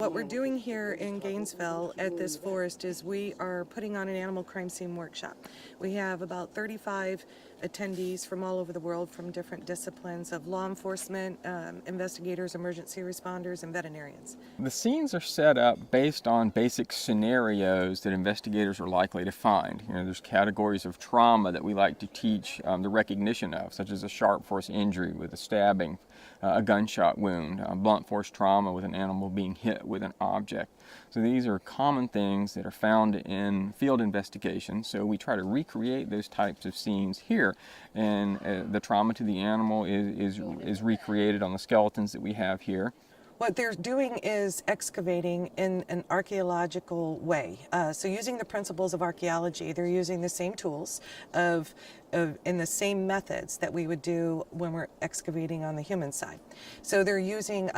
What we're doing here in Gainesville at this forest is we are putting on an animal crime scene workshop. We have about 35 attendees from all over the world from different disciplines of law enforcement, investigators, emergency responders, and veterinarians. The scenes are set up based on basic scenarios that investigators are likely to find. There's categories of trauma that we like to teach the recognition of, such as a sharp force injury with a stabbing, a gunshot wound, blunt force trauma with an animal being hit with an object. So these are common things that are found in field investigations. So we try to recreate those types of scenes here, and the trauma to the animal is recreated on the skeletons that we have here. What they're doing is excavating in an archaeological way. So using the principles of archaeology, they're using the same tools in the same methods that we would do when we're excavating on the human side. So they're using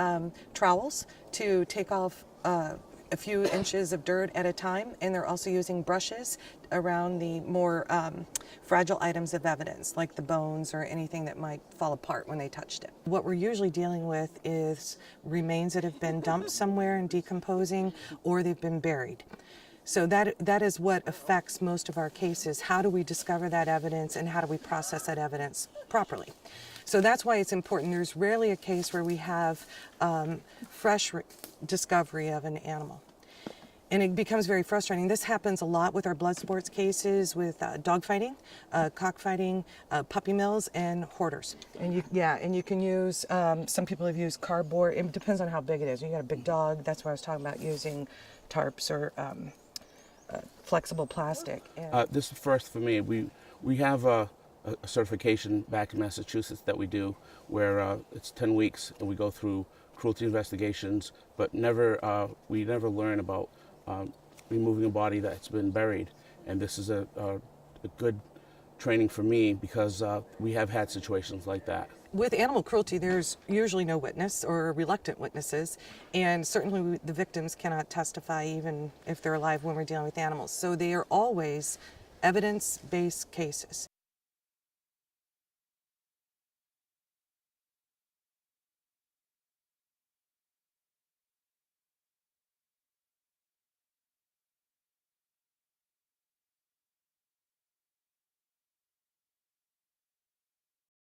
trowels to take off a few inches of dirt at a time, and they're also using brushes around the more fragile items of evidence, like the bones or anything that might fall apart when they touched it. What we're usually dealing with is remains that have been dumped somewhere and decomposing, or they've been buried. So that is what affects most of our cases. How do we discover that evidence, and how do we process that evidence properly? So that's why it's important. There's rarely a case where we have fresh discovery of an animal. And it becomes very frustrating. This happens a lot with our blood sports cases, with dog fighting, cockfighting, puppy mills, and hoarders. And you can use, some people have used cardboard. It depends on how big it is. You got a big dog, that's why I was talking about using tarps or flexible plastic. This is first for me. We have a certification back in Massachusetts that we do where it's 10 weeks and we go through cruelty investigations, but we never learn about removing a body that's been buried. And this is a good training for me because we have had situations like that. With animal cruelty, there's usually no witness or reluctant witnesses, and certainly the victims cannot testify even if they're alive when we're dealing with animals. So they are always evidence-based cases.